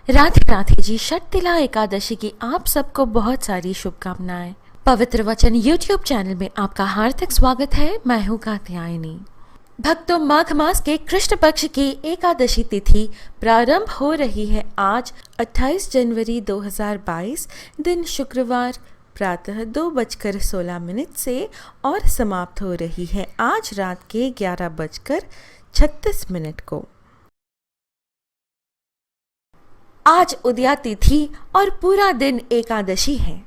राधे राधे जी। षटतिला एकादशी की आप सबको बहुत सारी शुभकामनाएं। पवित्र वचन यूट्यूब चैनल में आपका हार्दिक स्वागत है। मैं हूँ कात्यायनी। भक्तों, माघ मास के कृष्ण पक्ष की एकादशी तिथि प्रारंभ हो रही है आज 28 जनवरी 2022 दिन शुक्रवार प्रातः 2:16 से और समाप्त हो रही है आज रात के 11:36 को। आज उदया तिथि और पूरा दिन एकादशी है।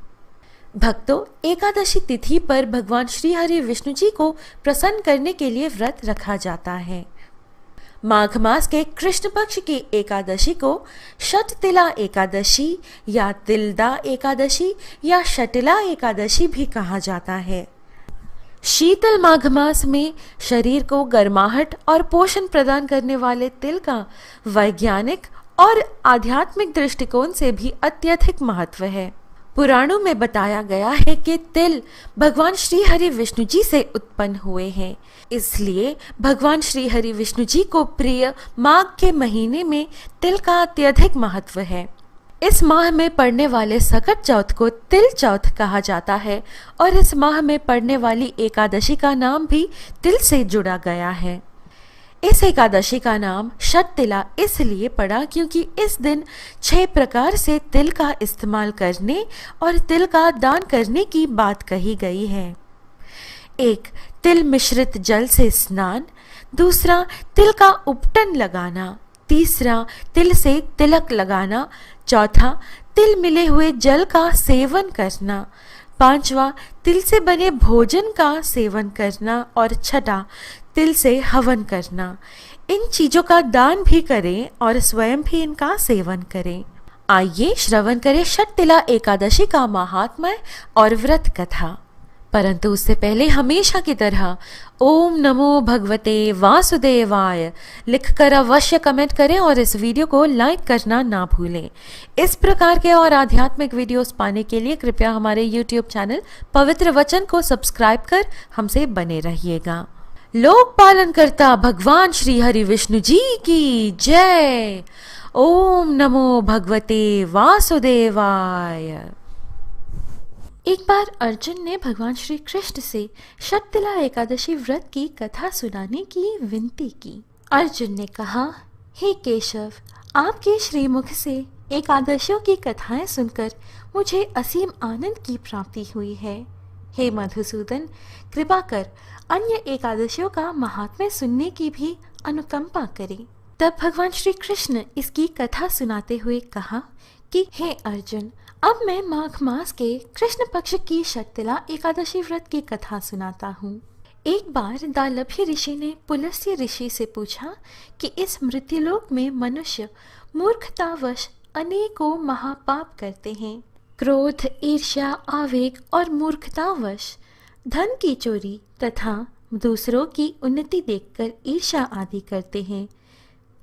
भक्तों, एकादशी तिथि पर भगवान श्री हरि विष्णु जी को प्रसन्न करने के लिए व्रत रखा जाता है। माघ मास के कृष्ण पक्ष की एकादशी को षटतिला एकादशी या तिलदा एकादशी या षटिला एकादशी भी कहा जाता है। शीतल माघ मास में शरीर को गर्माहट और पोषण प्रदान करने वाले तिल का वैज्ञानिक और आध्यात्मिक दृष्टिकोण से भी अत्यधिक महत्व है। पुराणों में बताया गया है कि तिल भगवान श्री हरि विष्णु जी से उत्पन्न हुए हैं, इसलिए भगवान श्री हरि विष्णु जी को प्रिय माघ के महीने में तिल का अत्यधिक महत्व है। इस माह में पड़ने वाले सकट चौथ को तिल चौथ कहा जाता है और इस माह में पड़ने वाली एकादशी का नाम भी तिल से जुड़ा गया है। इस एकादशी का नाम षटतिला इसलिए पड़ा क्योंकि इस दिन 6 प्रकार से तिल का इस्तेमाल करने और तिल का दान करने की बात कही गई है। 1. तिल मिश्रित जल से स्नान। 2. तिल का उपटन लगाना। 3. तिल से तिलक लगाना। 4. तिल मिले हुए जल का सेवन करना। 5. तिल से बने भोजन का सेवन करना और 6. तिल से हवन करना। इन चीजों का दान भी करें और स्वयं भी इनका सेवन करें। आइए श्रवण करें षटतिला एकादशी का महात्म्य और व्रत कथा। परंतु उससे पहले हमेशा की तरह ओम नमो भगवते वासुदेवाय लिखकर अवश्य कमेंट करें और इस वीडियो को लाइक करना ना भूलें। इस प्रकार के और आध्यात्मिक वीडियोस पाने के लिए कृपया हमारे यूट्यूब चैनल पवित्र वचन को सब्सक्राइब कर हमसे बने रहिएगा। लोक पालन करता भगवान श्री हरि विष्णु जी की जय। ओम नमो भगवते वासुदेवाय। एक बार अर्जुन ने भगवान श्री कृष्ण से षटतिला एकादशी व्रत की कथा सुनाने की विनती की। अर्जुन ने कहा, हे केशव, आपके श्रीमुख से एकादशियों की कथाएं सुनकर मुझे असीम आनंद की प्राप्ति हुई है। हे मधुसूदन, कृपा कर अन्य एकादशियों का महात्म्य सुनने की भी अनुकंपा करें। तब भगवान श्री कृष्ण इसकी कथा सुनाते हुए कहा कि हे अर्जुन, अब मैं माघ मास के कृष्ण पक्ष की षटतिला एकादशी व्रत की कथा सुनाता हूँ। एक बार दालभ्य ऋषि ने पुलस्त्य ऋषि से पूछा कि इस मृत्युलोक में मनुष्य मूर्खतावश अनेकों महापाप करते हैं। क्रोध, ईर्ष्या, आवेग और मूर्खतावश धन की चोरी तथा दूसरों की उन्नति देखकर ईर्ष्या आदि करते हैं।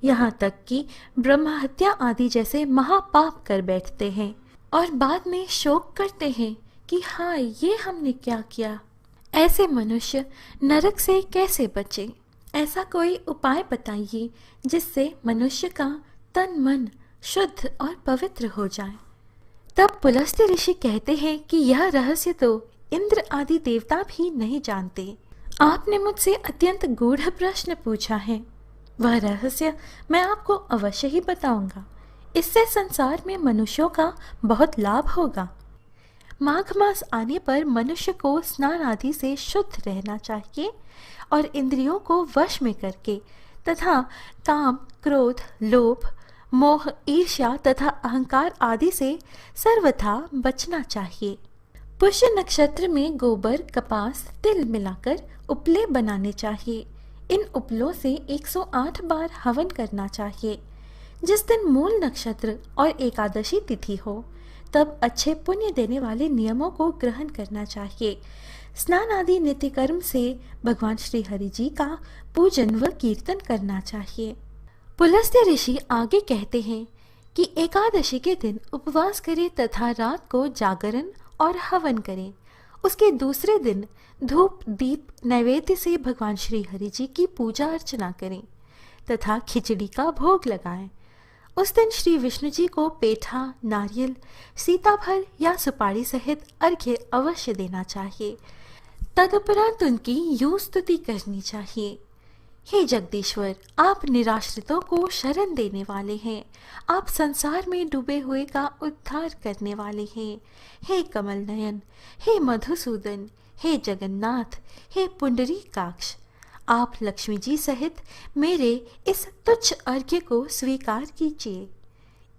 यहाँ तक कि ब्रह्म हत्या आदि जैसे महापाप कर बैठते हैं और बाद में शोक करते हैं कि हाँ, ये हमने क्या किया। ऐसे मनुष्य नरक से कैसे बचे? ऐसा कोई उपाय बताइए जिससे मनुष्य का तन मन शुद्ध और पवित्र हो जाए। तब पुलस्त्य ऋषि कहते हैं कि यह रहस्य तो इंद्र आदि देवता भी नहीं जानते। आपने मुझसे अत्यंत गूढ़ प्रश्न पूछा है। वह रहस्य मैं आपको अवश्य ही बताऊंगा। इससे संसार में मनुष्यों का बहुत लाभ होगा। माघ मास आने पर मनुष्य को स्नान आदि से शुद्ध रहना चाहिए और इंद्रियों को वश में करके तथा काम, क्रोध, लोभ, मोह, ईर्ष्या तथा अहंकार आदि से सर्वथा बचना चाहिए। पुष्य नक्षत्र में गोबर, कपास, तिल मिलाकर उपले बनाने चाहिए। इन उपलों से 108 बार हवन करना चाहिए। जिस दिन मूल नक्षत्र और एकादशी तिथि हो तब अच्छे पुण्य देने वाले नियमों को ग्रहण करना चाहिए। स्नान आदि नित्य कर्म से भगवान श्री हरि जी का पूजन व कीर्तन करना चाहिए। पुलस्त्य ऋषि आगे कहते हैं कि एकादशी के दिन उपवास करें तथा रात को जागरण और हवन करें। उसके दूसरे दिन धूप, दीप, नैवेद्य से भगवान श्री हरि जी की पूजा अर्चना करें तथा खिचड़ी का भोग लगाएं। उस दिन श्री विष्णु जी को पेठा, नारियल, सीताफल या सुपारी सहित अर्घ्य अवश्य देना चाहिए। तदुपरांत उनकी यूं स्तुति करनी चाहिए। हे जगदीश्वर, आप निराश्रितों को शरण देने वाले हैं। आप संसार में डूबे हुए का उद्धार करने वाले हैं। हे कमल नयन, हे मधुसूदन, हे जगन्नाथ, हे पुंडरीकाक्ष, आप लक्ष्मी जी सहित मेरे इस तुच्छ अर्घ्य को स्वीकार कीजिए।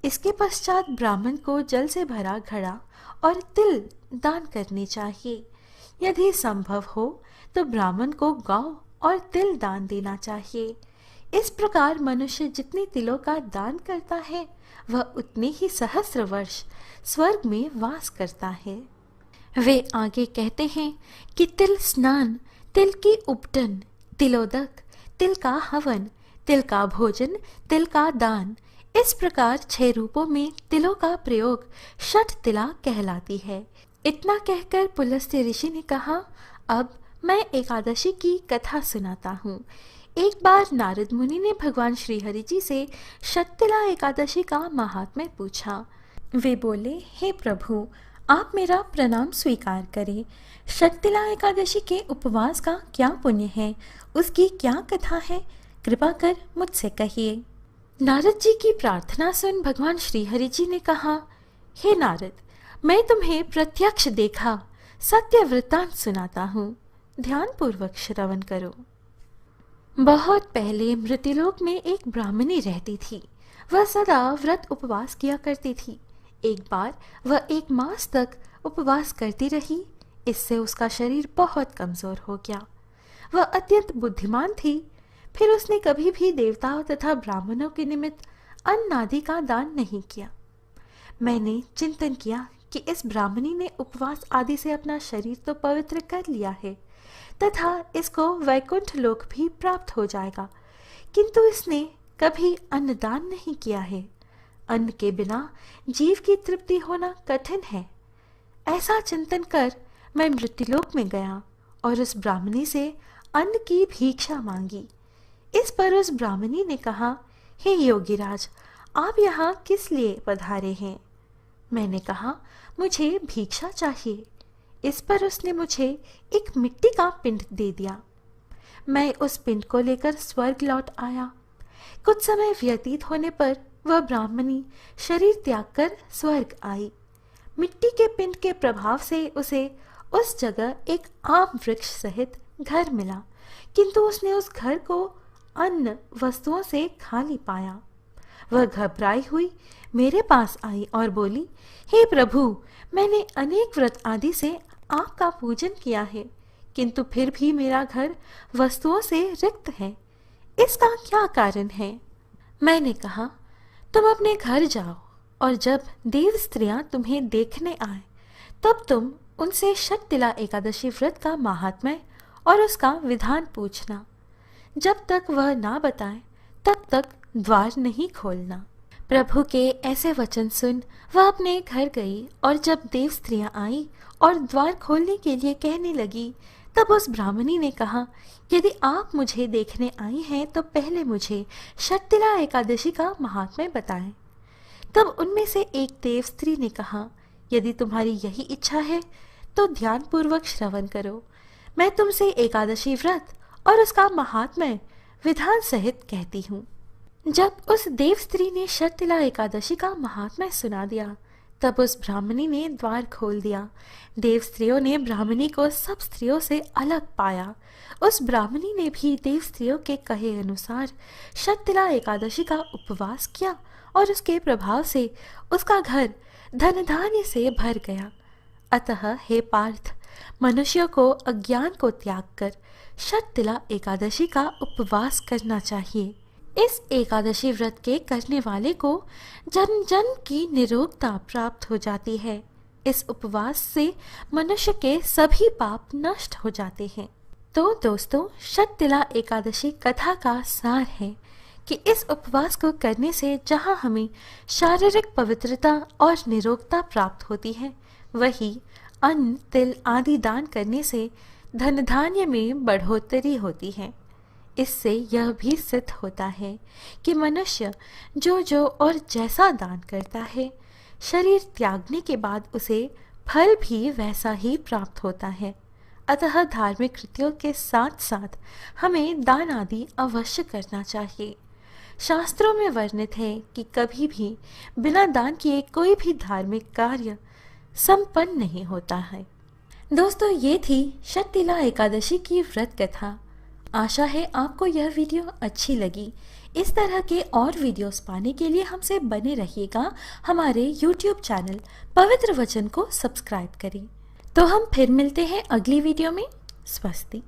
इसके पश्चात ब्राह्मण को जल से भरा घड़ा और तिल दान करने चाहिए। यदि संभव हो तो ब्राह्मण को गौ और तिल दान देना चाहिए। इस प्रकार मनुष्य जितने तिलों का दान करता है वह उतने ही सहस्र वर्ष स्वर्ग में वास करता है। वे आगे कहते हैं कि तिल स्नान, तिल की उपटन, तिलोदक, तिल का हवन, तिल का भोजन, तिल का दान, इस प्रकार 6 रूपों में तिलों का प्रयोग षठ तिला कहलाती है। इतना कहकर पुलस्त्य ऋषि ने कहा, अब मैं एकादशी की कथा सुनाता हूँ। एक बार नारद मुनि ने भगवान श्री हरि जी से षटतिला एकादशी का महात्म्य पूछा। वे बोले, हे प्रभु, आप मेरा प्रणाम स्वीकार करें। षटतिला एकादशी के उपवास का क्या पुण्य है, उसकी क्या कथा है, कृपा कर मुझसे कहिए। नारद जी की प्रार्थना सुन भगवान श्री हरि जी ने कहा, हे नारद, मैं तुम्हें प्रत्यक्ष देखा सत्य वृत्तांत सुनाता हूँ, ध्यान पूर्वक श्रवण करो। बहुत पहले मृत्युलोक में एक ब्राह्मणी रहती थी। वह सदा व्रत उपवास किया करती थी। एक बार वह 1 मास तक उपवास करती रही। इससे उसका शरीर बहुत कमजोर हो गया। वह अत्यंत बुद्धिमान थी। फिर उसने कभी भी देवताओं तथा ब्राह्मणों के निमित्त अन्न आदि का दान नहीं किया। मैंने चिंतन किया कि इस ब्राह्मणी ने उपवास आदि से अपना शरीर तो पवित्र कर लिया है तथा इसको वैकुंठ लोक भी प्राप्त हो जाएगा, किंतु इसने कभी अन्नदान नहीं किया है। अन्न के बिना जीव की तृप्ति होना कठिन है। ऐसा चिंतन कर मैं मृत्युलोक में गया और उस ब्राह्मणी से अन्न की भिक्षा मांगी। इस पर उस ब्राह्मणी ने कहा, हे योगीराज, आप यहाँ किस लिए पधारे हैं? मैंने कहा, मुझे भिक्षा चाहिए। इस पर उसने मुझे एक मिट्टी का पिंड दे दिया। मैं उस पिंड को लेकर स्वर्ग लौट आया। कुछ समय व्यतीत होने पर वह ब्राह्मणी शरीर त्याग कर स्वर्ग आई। मिट्टी के पिंड के प्रभाव से उसे उस जगह एक आम वृक्ष सहित घर मिला, किंतु उसने उस घर को अन्न वस्तुओं से खाली पाया। वह घबराई हुई मेरे पास आई और बोली, हे प्रभु, मैंने अनेक व्रत आदि से आपका पूजन किया है, किंतु फिर भी मेरा घर वस्तुओं से रिक्त है। इसका क्या कारण है? मैंने कहा, तुम अपने घर जाओ और जब देव स्त्रियां तुम्हें देखने आए तब तुम उनसे षटतिला एकादशी व्रत का महात्म्य और उसका विधान पूछना। जब तक वह ना बताए तब तक द्वार नहीं खोलना। प्रभु के ऐसे वचन सुन वह अपने घर गई और जब देव स्त्रियां आई और द्वार खोलने के लिए कहने लगी, तब उस ब्राह्मणी ने कहा, यदि आप मुझे देखने आई हैं तो पहले मुझे षटतिला एकादशी का महात्म्य बताएं। तब उनमें से एक देव स्त्री ने कहा, यदि तुम्हारी यही इच्छा है तो ध्यान पूर्वक श्रवण करो। मैं तुमसे एकादशी व्रत और उसका महात्म्य विधान सहित कहती हूँ। जब उस देव स्त्री ने षटतिला एकादशी का महात्म्य सुना दिया तब उस ब्राह्मणी ने द्वार खोल दिया। देव स्त्रियों ने ब्राह्मणी को सब स्त्रियों से अलग पाया। उस ब्राह्मणी ने भी देव स्त्रियों के कहे अनुसार षटतिला एकादशी का उपवास किया और उसके प्रभाव से उसका घर धन धान्य से भर गया। अतः हे पार्थ, मनुष्यों को अज्ञान को त्याग कर षटतिला एकादशी का उपवास करना चाहिए। इस एकादशी व्रत के करने वाले को जन्म जन्म की निरोगता प्राप्त हो जाती है। इस उपवास से मनुष्य के सभी पाप नष्ट हो जाते हैं। तो दोस्तों, षटतिला एकादशी कथा का सार है कि इस उपवास को करने से जहाँ हमें शारीरिक पवित्रता और निरोगता प्राप्त होती है, वही अन्न, तिल आदि दान करने से धन धान्य में बढ़ोतरी होती है। इससे यह भी सिद्ध होता है कि मनुष्य जो जो और जैसा दान करता है, शरीर त्यागने के बाद उसे फल भी वैसा ही प्राप्त होता है। अतः धार्मिक कृत्यों के साथ साथ हमें दान आदि अवश्य करना चाहिए। शास्त्रों में वर्णित है कि कभी भी बिना दान किए कोई भी धार्मिक कार्य संपन्न नहीं होता है। दोस्तों, ये थी शक्तिला एकादशी की व्रत कथा। आशा है आपको यह वीडियो अच्छी लगी। इस तरह के और वीडियोस पाने के लिए हमसे बने रहिएगा। हमारे YouTube चैनल पवित्र वचन को सब्सक्राइब करें। तो हम फिर मिलते हैं अगली वीडियो में। स्वस्ति।